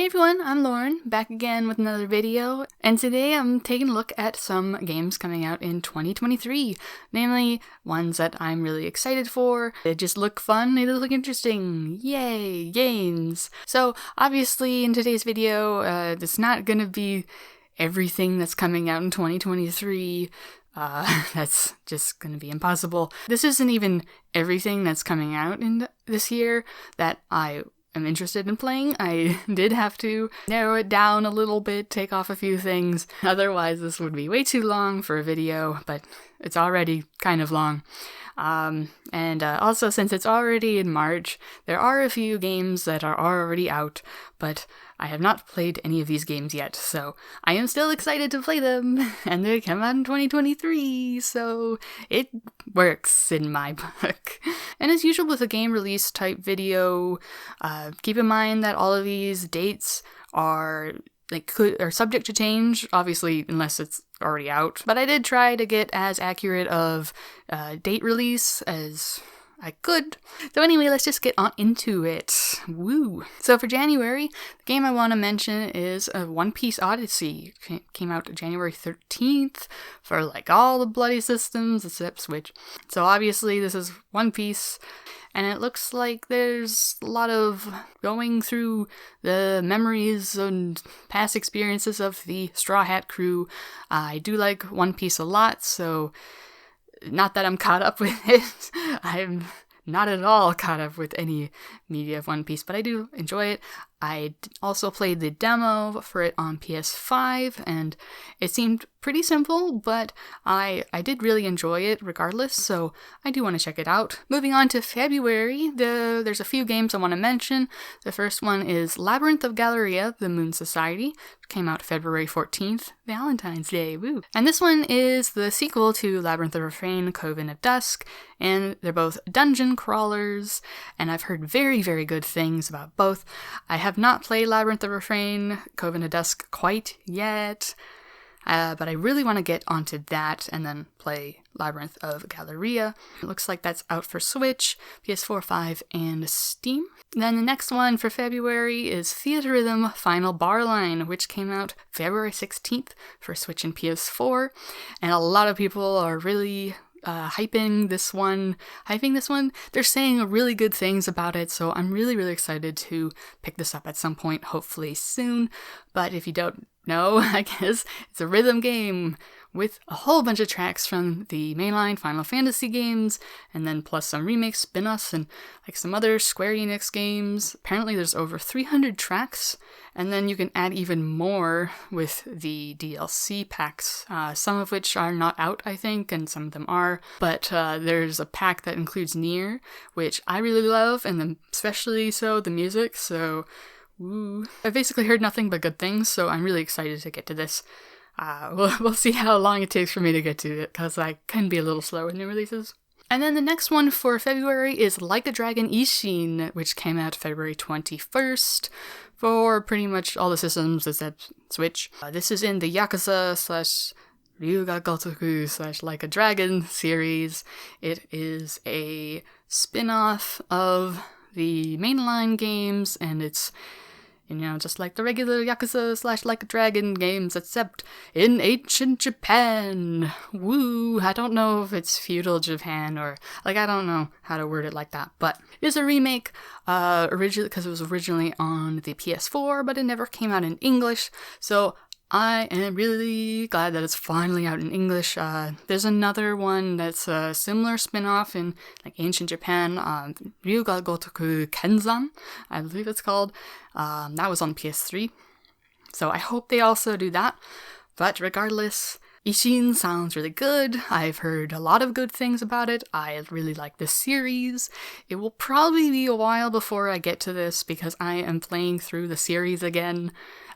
everyone, I'm Lauren, back again with another video, and today I'm taking a look at some games coming out in 2023, namely ones that I'm really excited for. They just look fun, they look interesting, yay, games! So obviously in today's video, it's not gonna be everything that's coming out in 2023, that's just gonna be impossible. This isn't even everything that's coming out in this year that I'm interested in playing. I did have to narrow it down a little bit, take off a few things. Otherwise, this would be way too long for a video, but it's already kind of long. Also, since it's already in March, there are a few games that are already out, but I have not played any of these games yet, so I am still excited to play them, and they come out in 2023, so it works in my book. And as usual with a game release type video, keep in mind that all of these dates are subject to change, obviously, unless it's already out. But I did try to get as accurate of date release as I could. So anyway, let's just get on into it. Woo! So for January, the game I want to mention is Piece Odyssey. It came out January 13th for like all the bloody systems except Switch. So obviously this is One Piece, and it looks like there's a lot of going through the memories and past experiences of the Straw Hat crew. I do like One Piece a lot, so not that I'm caught up with it. I'm not at all caught up with any media of One Piece, but I do enjoy it. I also played the demo for it on PS5, and it seemed pretty simple, but I did really enjoy it regardless, so I do want to check it out. Moving on to February, there's a few games I want to mention. The first one is Labyrinth of Galleria, The Moon Society. It came out February 14th, Valentine's Day, woo! And this one is the sequel to Labyrinth of Refrain, Coven of Dusk, and they're both dungeon crawlers, and I've heard very, very good things about both. I have not played Labyrinth of Refrain, Coven of Dusk quite yet, but I really want to get onto that and then play Labyrinth of Galleria. It looks like that's out for Switch, PS4, 5, and Steam. Then the next one for February is Theatrhythm Final Barline, which came out February 16th for Switch and PS4, and a lot of people are really hyping this one. They're saying really good things about it, so I'm really, really excited to pick this up at some point, hopefully soon. But if you don't know, I guess it's a rhythm game with a whole bunch of tracks from the mainline Final Fantasy games, and then plus some remake spin-offs and like some other Square Enix games. Apparently there's over 300 tracks, and then you can add even more with the DLC packs, some of which are not out, I think, and some of them are, but there's a pack that includes Nier, which I really love, and then especially so the music, so woo. I've basically heard nothing but good things, so I'm really excited to get to this. We'll see how long it takes for me to get to it, because I can be a little slow with new releases. And then the next one for February is Like a Dragon Ishin, which came out February 21st for pretty much all the systems except Switch. This is in the Yakuza / Ryuga Gotoku / Like a Dragon series. It is a spin-off of the mainline games, and it's, just like the regular Yakuza / Like a Dragon games, except in ancient Japan. Woo! I don't know if it's feudal Japan or, I don't know how to word it like that, but it's a remake, originally, because it was originally on the PS4, but it never came out in English, so I am really glad that it's finally out in English. There's another one that's a similar spin-off in ancient Japan, Ryuga Gotoku Kenzan, I believe it's called. That was on PS3, so I hope they also do that. But regardless, Ishin sounds really good. I've heard a lot of good things about it. I really like this series. It will probably be a while before I get to this because I am playing through the series again.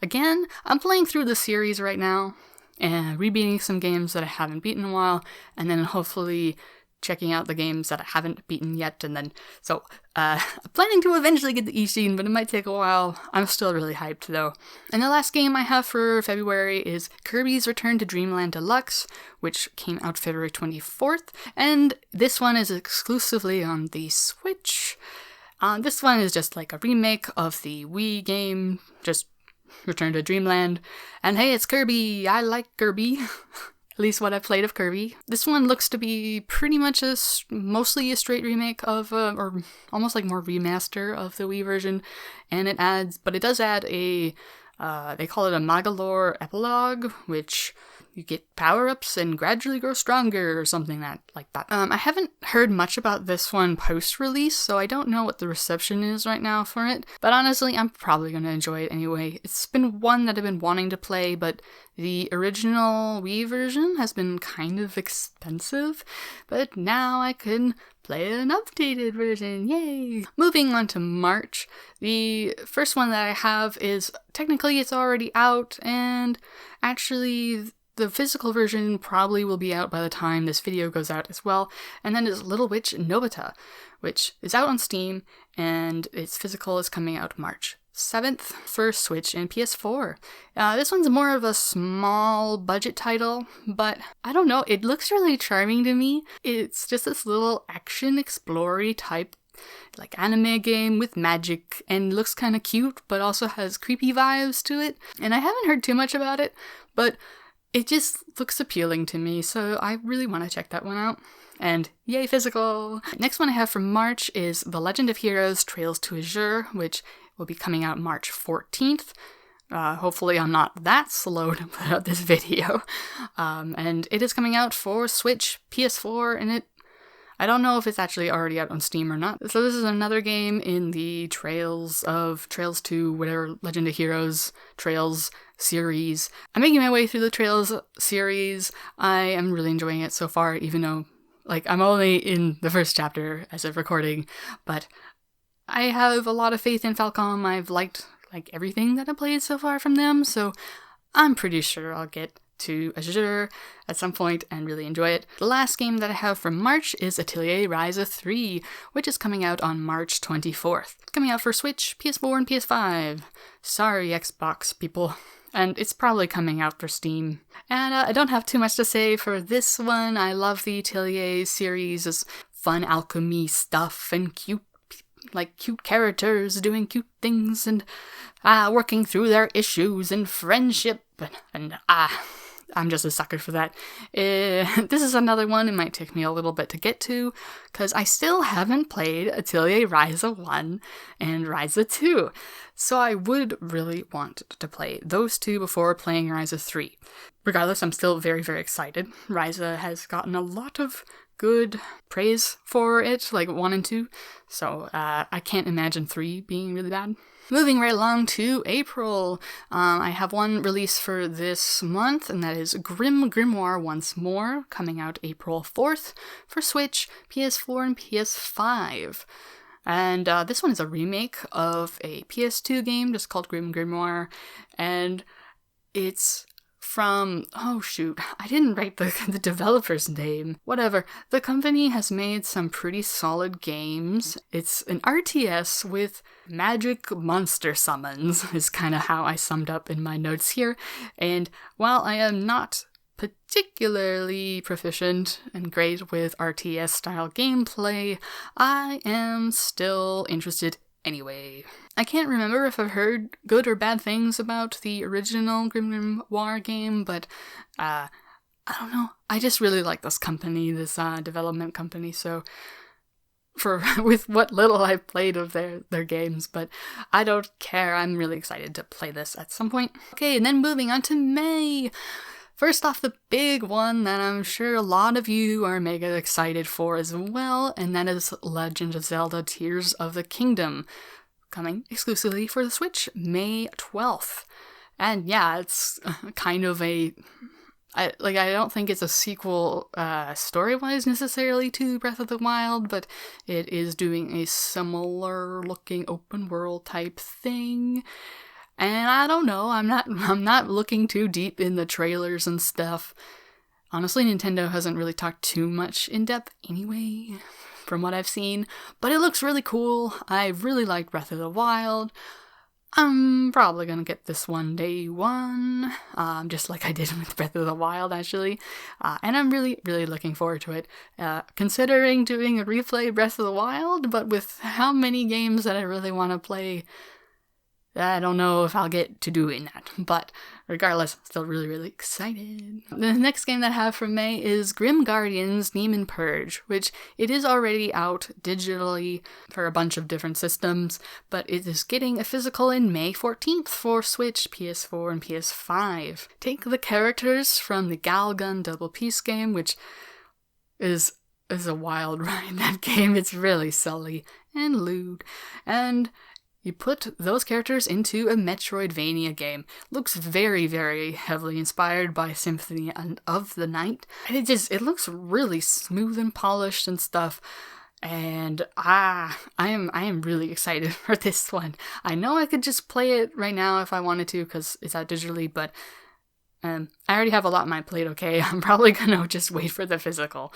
I'm playing through the series right now and rebeating some games that I haven't beaten in a while, and then hopefully checking out the games that I haven't beaten yet, and then, so, I'm planning to eventually get the Ishin, but it might take a while. I'm still really hyped, though. And the last game I have for February is Kirby's Return to Dreamland Deluxe, which came out February 24th, and this one is exclusively on the Switch. This one is just like a remake of the Wii game, just Return to Dreamland. And hey, it's Kirby! I like Kirby. At least what I've played of Kirby. This one looks to be pretty much mostly a straight remake of, or almost like more remaster of the Wii version. And it does add a, they call it a Magalore epilogue, which you get power-ups and gradually grow stronger or something like that. I haven't heard much about this one post-release, so I don't know what the reception is right now for it. But honestly, I'm probably going to enjoy it anyway. It's been one that I've been wanting to play, but the original Wii version has been kind of expensive. But now I can play an updated version, yay! Moving on to March, the first one that I have is, technically it's already out, and actually the physical version probably will be out by the time this video goes out as well, and then is Little Witch Nobeta, which is out on Steam, and its physical is coming out March 7th for Switch and PS4. This one's more of a small budget title, but I don't know, it looks really charming to me. It's just this little action explory type like anime game with magic, and looks kind of cute, but also has creepy vibes to it. And I haven't heard too much about it, but it just looks appealing to me, so I really want to check that one out. And yay, physical! Next one I have from March is The Legend of Heroes Trails to Azure, which will be coming out March 14th. Hopefully I'm not that slow to put out this video. And it is coming out for Switch, PS4, and I don't know if it's actually already out on Steam or not. So this is another game in the Trails to whatever Legend of Heroes Trails series. I'm making my way through the Trails series. I am really enjoying it so far, even though I'm only in the first chapter as of recording, but I have a lot of faith in Falcom. I've liked everything that I've played so far from them, so I'm pretty sure I'll get to Azure at some point and really enjoy it. The last game that I have from March is Atelier Ryza 3, which is coming out on March 24th. It's coming out for Switch, PS4, and PS5. Sorry, Xbox people. And it's probably coming out for Steam. And I don't have too much to say for this one. I love the Atelier series. It's fun alchemy stuff and cute characters doing cute things and working through their issues and friendship and I'm just a sucker for that. This is another one, it might take me a little bit to get to, because I still haven't played Atelier Ryza 1 and Ryza 2, so I would really want to play those two before playing Ryza 3. Regardless, I'm still very, very excited. Ryza has gotten a lot of good praise for it, 1 and 2, so I can't imagine 3 being really bad. Moving right along to April, I have one release for this month, and that is GrimGrimoire OnceMore, coming out April 4th for Switch, PS4, and PS5. And this one is a remake of a PS2 game just called GrimGrimoire, and it's from, I didn't write the developer's name. Whatever. The company has made some pretty solid games. It's an RTS with magic monster summons, is kind of how I summed up in my notes here. And while I am not particularly proficient and great with RTS-style gameplay, I am still interested anyway. I can't remember if I've heard good or bad things about the original GrimGrimoire game, but I don't know. I just really like this company, this development company, so with what little I've played of their games, but I don't care. I'm really excited to play this at some point. Okay, and then moving on to May. First off, the big one that I'm sure a lot of you are mega excited for as well, and that is Legend of Zelda Tears of the Kingdom, coming exclusively for the Switch, May 12th. And yeah, it's kind of I don't think it's a sequel story-wise necessarily to Breath of the Wild, but it is doing a similar looking open world type thing. And I don't know, I'm not looking too deep in the trailers and stuff. Honestly, Nintendo hasn't really talked too much in depth anyway, from what I've seen, but it looks really cool. I really like Breath of the Wild. I'm probably gonna get this one day one, just like I did with Breath of the Wild, actually. And I'm really, really looking forward to it. Considering doing a replay Breath of the Wild, but with how many games that I really want to play, I don't know if I'll get to doing that, but regardless, still really, really excited. The next game that I have from May is Grim Guardians Demon Purge, which it is already out digitally for a bunch of different systems, but it is getting a physical in May 14th for Switch, PS4, and PS5. Take the characters from the Galgun Double Peace game, which is a wild ride, that game. It's really silly and lewd, and you put those characters into a Metroidvania game. Looks very, very heavily inspired by Symphony of the Night. And it looks really smooth and polished and stuff. And I am really excited for this one. I know I could just play it right now if I wanted to, because it's out digitally, but I already have a lot on my plate, okay? I'm probably gonna just wait for the physical.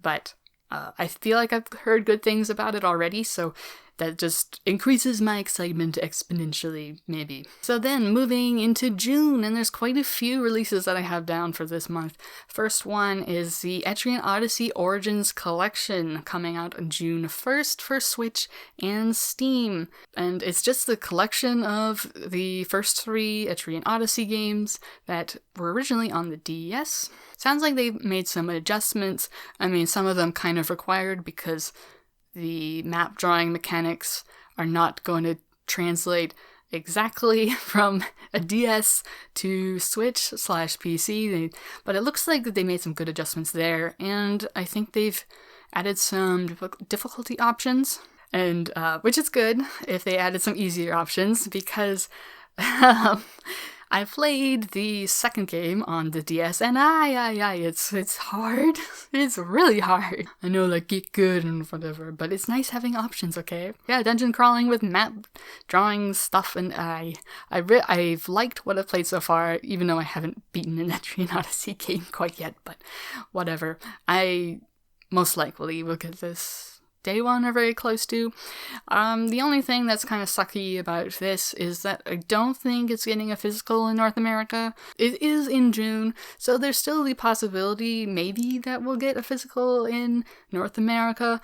But I feel like I've heard good things about it already, so that just increases my excitement exponentially, maybe. So then, moving into June, and there's quite a few releases that I have down for this month. First one is the Etrian Odyssey Origins Collection, coming out on June 1st for Switch and Steam. And it's just the collection of the first 3 Etrian Odyssey games that were originally on the DS. Sounds like they've made some adjustments. I mean, some of them kind of required because the map drawing mechanics are not going to translate exactly from a DS to Switch/PC, but it looks like they made some good adjustments there, and I think they've added some difficulty options, and which is good if they added some easier options, because I played the second game on the DS, and it's hard. It's really hard. I know, like, get good and whatever, but it's nice having options, okay? Yeah, dungeon crawling with map drawing stuff, and I've liked what I've played so far, even though I haven't beaten an Etrian Odyssey game quite yet, but whatever. I most likely will get this day one or very close to. The only thing that's kind of sucky about this is that I don't think it's getting a physical in North America. It is in June, so there's still the possibility maybe that we'll get a physical in North America,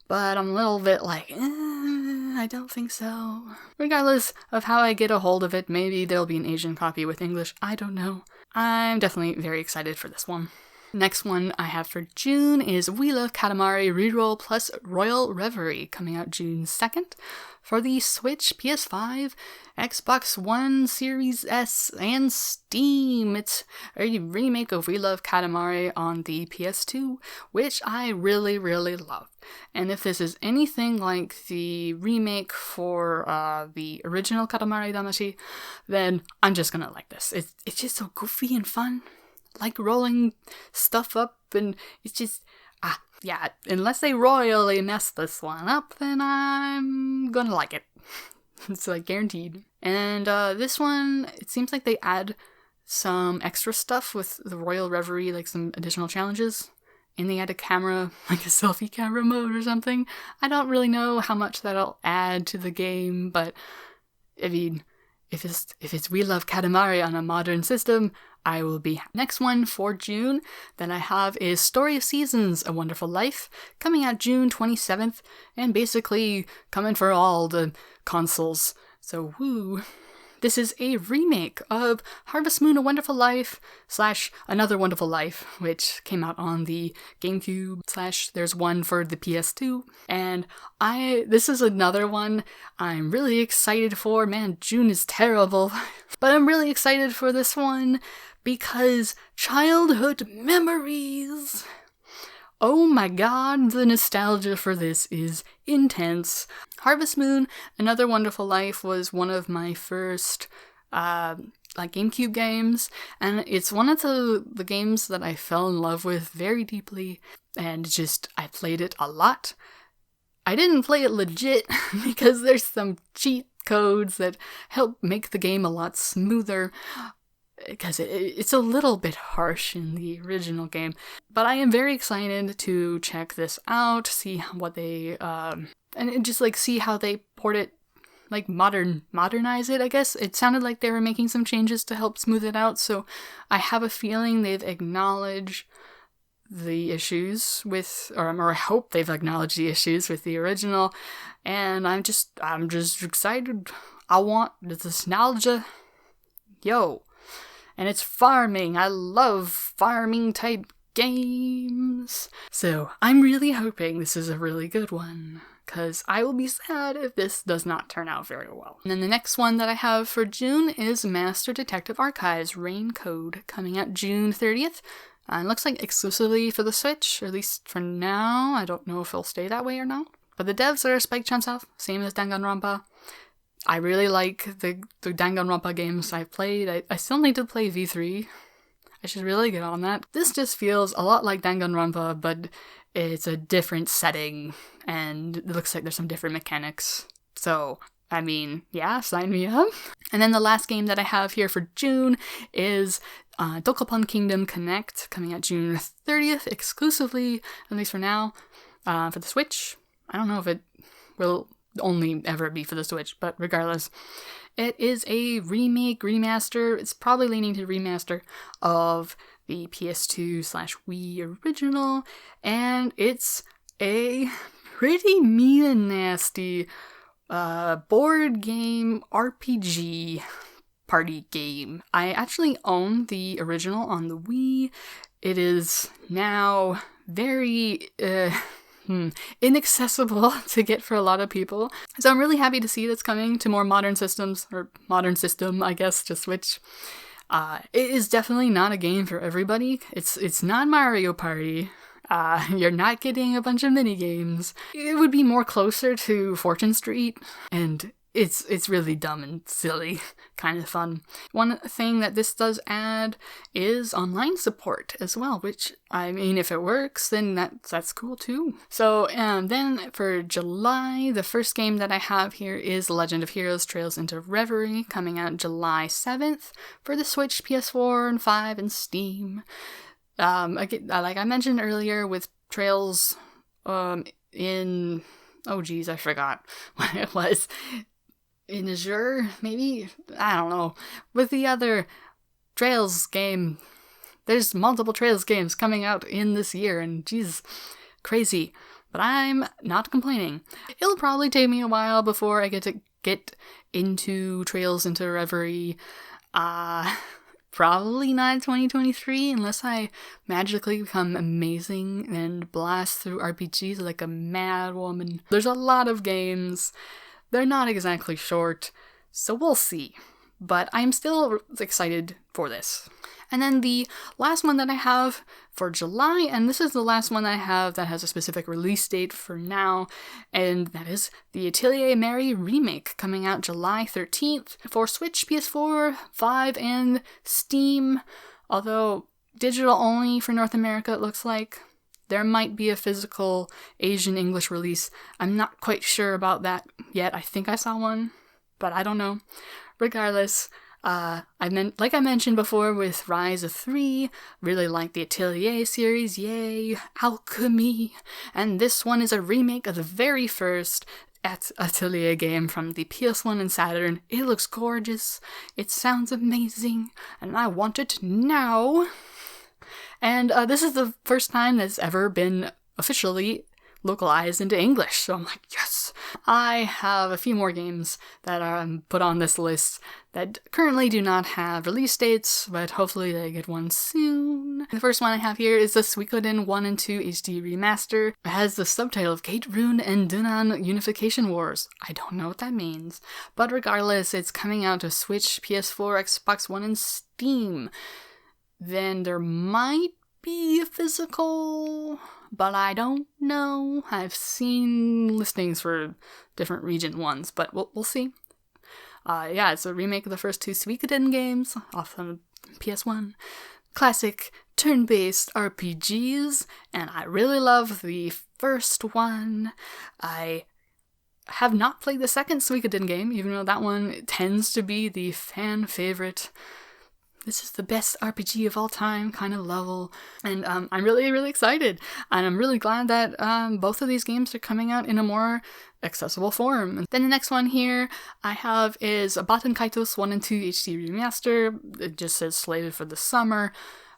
but I'm a little bit like, I don't think so. Regardless of how I get a hold of it, maybe there'll be an Asian copy with English, I don't know. I'm definitely very excited for this one. Next one I have for June is We Love Katamari ReRoll plus Royal Reverie, coming out June 2nd for the Switch, PS5, Xbox One, Series S, and Steam. It's a remake of We Love Katamari on the PS2, which I really, really love. And if this is anything like the remake for the original Katamari Damacy, then I'm just gonna like this. It's just so goofy and fun. Like rolling stuff up, and it's just, unless they royally mess this one up, then I'm gonna like it. It's like guaranteed. And this one, it seems like they add some extra stuff with the Royal Reverie, like some additional challenges, and they add a camera, like a selfie camera mode or something. I don't really know how much that'll add to the game, but I mean, if it's We Love Katamari on a modern system, I will be happy. Next one for June that I have is Story of Seasons, A Wonderful Life, coming out June 27th, and basically coming for all the consoles. So woo! This is a remake of Harvest Moon, A Wonderful Life / Another Wonderful Life, which came out on the GameCube / there's one for the PS2. And this is another one I'm really excited for. Man, June is terrible. But I'm really excited for this one because childhood memories. Oh my god, the nostalgia for this is intense. Harvest Moon, Another Wonderful Life was one of my first GameCube games, and it's one of the games that I fell in love with very deeply, and I played it a lot. I didn't play it legit because there's some cheat codes that help make the game a lot smoother, because it's a little bit harsh in the original game. But I am very excited to check this out, see what they, and just see how they port it, modernize it, I guess. It sounded like they were making some changes to help smooth it out, so I have a feeling they've acknowledged the issues with, or I hope they've acknowledged the issues with the original, and I'm just excited. I want the nostalgia. Yo. And it's farming. I love farming type games. So I'm really hoping this is a really good one, because I will be sad if this does not turn out very well. And then the next one that I have for June is Master Detective Archives Rain Code, coming out June 30th. It looks like exclusively for the Switch, or at least for now. I don't know if it'll stay that way or not. But the devs are Spike Chunsoft, same as Danganronpa. I really like the Danganronpa games I've played. I still need to play V3. I should really get on that. This just feels a lot like Danganronpa, but it's a different setting, and it looks like there's some different mechanics. So, I mean, yeah, sign me up. And then the last game that I have here for June is Dokapon Kingdom Connect, coming out June 30th, exclusively, at least for now, for the Switch. I don't know if it will only ever be for the Switch, but regardless, it is a remake, remaster. It's probably leaning to remaster of the PS2/Wii original, and it's a pretty mean and nasty board game RPG party game. I actually own the original on the Wii. It is now very inaccessible to get for a lot of people. So I'm really happy to see that's coming to more modern systems, or modern system, I guess, to Switch. It is definitely not a game for everybody. It's not Mario Party. You're not getting a bunch of mini games. It would be more closer to Fortune Street, and it's really dumb and silly, kind of fun. One thing that this does add is online support as well, which, I mean, if it works, then that's cool too. So, then for July, the first game that I have here is Legend of Heroes Trails into Reverie, coming out July 7th for the Switch, PS4, and 5, and Steam. Again, like I mentioned earlier, with Trails, in, oh geez, I forgot what it was. In Azure, maybe? I don't know. With the other Trails game, there's multiple Trails games coming out in this year, and geez, crazy. But I'm not complaining. It'll probably take me a while before I get into Trails into Reverie. Probably not 2023, unless I magically become amazing and blast through RPGs like a mad woman. There's a lot of games. They're not exactly short, so we'll see. But I'm still excited for this. And then the last one that I have for July, and this is the last one that I have that has a specific release date for now, and that is the Atelier Ryza Remake, coming out July 13th for Switch, PS4, 5, and Steam. Although digital only for North America, it looks like. There might be a physical Asian English release. I'm not quite sure about that yet. I think I saw one, but I don't know. Regardless, like I mentioned before with Ryza 3, really like the Atelier series, yay, alchemy. And this one is a remake of the very first Atelier game from the PS1 and Saturn. It looks gorgeous, it sounds amazing, and I want it now. And this is the first time that's ever been officially localized into English, so I'm like, yes! I have a few more games that are put on this list that currently do not have release dates, but hopefully they get one soon. The first one I have here is the Suikoden 1 and 2 HD Remaster. It has the subtitle of Kate, Rune, and Dunan Unification Wars. I don't know what that means, but regardless, it's coming out to Switch, PS4, Xbox One, and Steam. Then there might be a physical, but I don't know. I've seen listings for different region ones, but we'll see. Yeah, it's a remake of the first two Suikoden games off of PS1. Classic turn-based RPGs, and I really love the first one. I have not played the second Suikoden game, even though that one tends to be the fan favorite. This is the best RPG of all time kind of level, and I'm really, really excited, and I'm really glad that both of these games are coming out in a more accessible form. And then the next one here I have is Baten Kaitos 1 and 2 HD Remaster. It just says slated for the summer,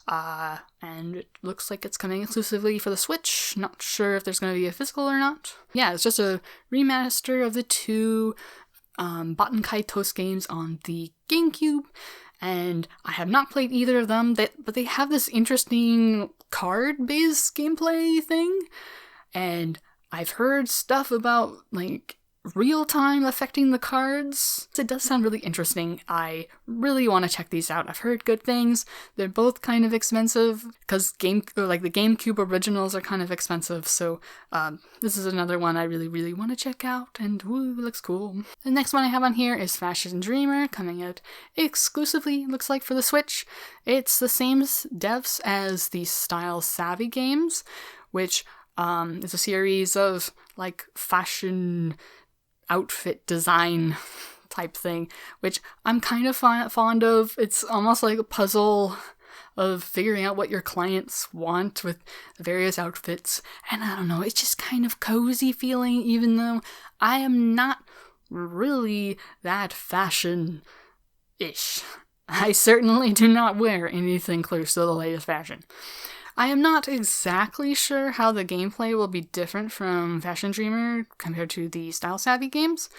and it looks like it's coming exclusively for the Switch. Not sure if there's going to be a physical or not. Yeah, it's just a remaster of the two Baten Kaitos games on the GameCube, and I have not played either of them, but they have this interesting card-based gameplay thing, and I've heard stuff about, like, real-time affecting the cards. It does sound really interesting. I really want to check these out. I've heard good things. They're both kind of expensive, because the GameCube originals are kind of expensive, so this is another one I really, really want to check out, and woo, looks cool. The next one I have on here is Fashion Dreamer, coming out exclusively, looks like, for the Switch. It's the same devs as the Style Savvy games, which is a series of, like, fashion outfit design type thing, which I'm kind of fond of. It's almost like a puzzle of figuring out what your clients want with various outfits, and I don't know, it's just kind of cozy feeling, even though I am not really that fashion-ish. I certainly do not wear anything close to the latest fashion. I am not exactly sure how the gameplay will be different from Fashion Dreamer compared to the Style Savvy games,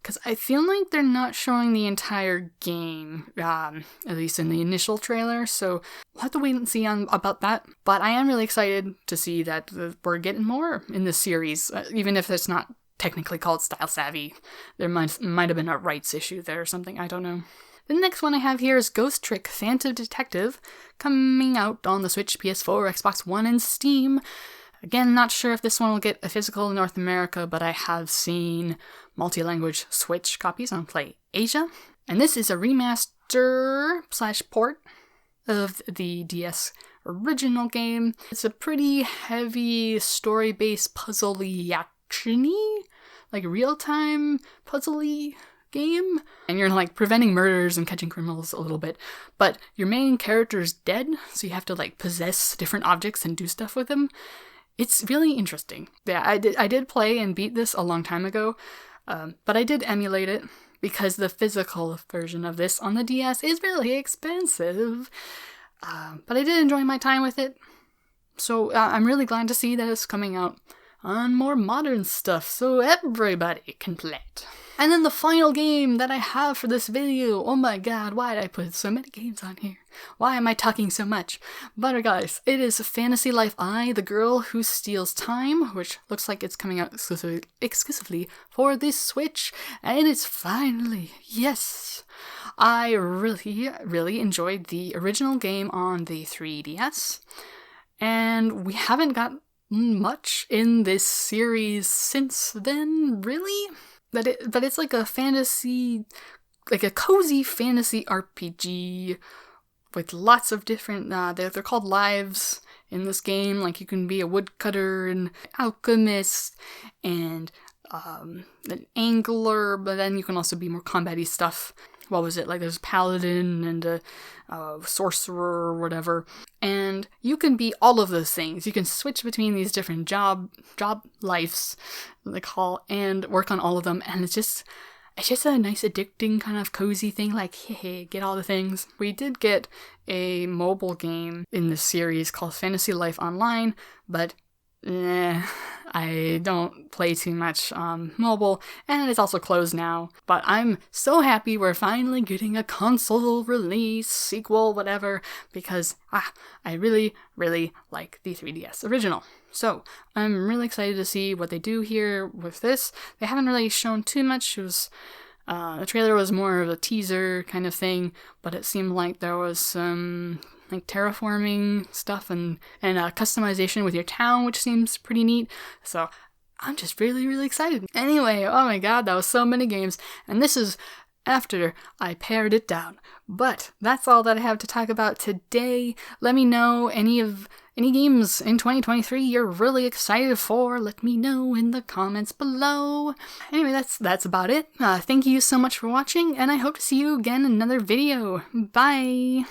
because I feel like they're not showing the entire game, at least in the initial trailer, so we'll have to wait and see about that. But I am really excited to see that we're getting more in this series, even if it's not technically called Style Savvy. There might have been a rights issue there or something, I don't know. The next one I have here is Ghost Trick Phantom Detective, coming out on the Switch, PS4, Xbox One, and Steam. Again, not sure if this one will get a physical in North America, but I have seen multi-language Switch copies on Play Asia. And this is a remaster/port of the DS original game. It's a pretty heavy story-based puzzle-y action-y, like real-time puzzle-y game, and you're like preventing murders and catching criminals a little bit, but your main character is dead, so you have to like possess different objects and do stuff with them. It's really interesting. Yeah, I did play and beat this a long time ago, but I did emulate it because the physical version of this on the DS is really expensive, but I did enjoy my time with it, so I'm really glad to see that it's coming out on more modern stuff so everybody can play it. And then the final game that I have for this video, oh my god, why did I put so many games on here? Why am I talking so much? But guys, it is Fantasy Life I, The Girl Who Steals Time, which looks like it's coming out exclusively for the Switch, and it's finally, yes! I really, really enjoyed the original game on the 3DS, and we haven't got much in this series since then, really? But it's like a fantasy, like a cozy fantasy RPG with lots of different, they're called lives in this game. Like you can be a woodcutter and alchemist and an angler, but then you can also be more combat-y stuff. What was it? Like there's a paladin and a sorcerer or whatever. And you can be all of those things. You can switch between these different job lives, they call, and work on all of them. And it's just a nice addicting kind of cozy thing, like, hey, get all the things. We did get a mobile game in this series called Fantasy Life Online, but I don't play too much on mobile, and it's also closed now. But I'm so happy we're finally getting a console release, sequel, whatever, because I really, really like the 3DS original. So I'm really excited to see what they do here with this. They haven't really shown too much. It was the trailer was more of a teaser kind of thing, but it seemed like there was some like terraforming stuff and customization with your town, which seems pretty neat. So I'm just really, really excited. Anyway, oh my god, that was so many games, and this is after I pared it down. But that's all that I have to talk about today. Let me know any games in 2023 you're really excited for. Let me know in the comments below. Anyway, that's about it. Thank you so much for watching, and I hope to see you again in another video. Bye!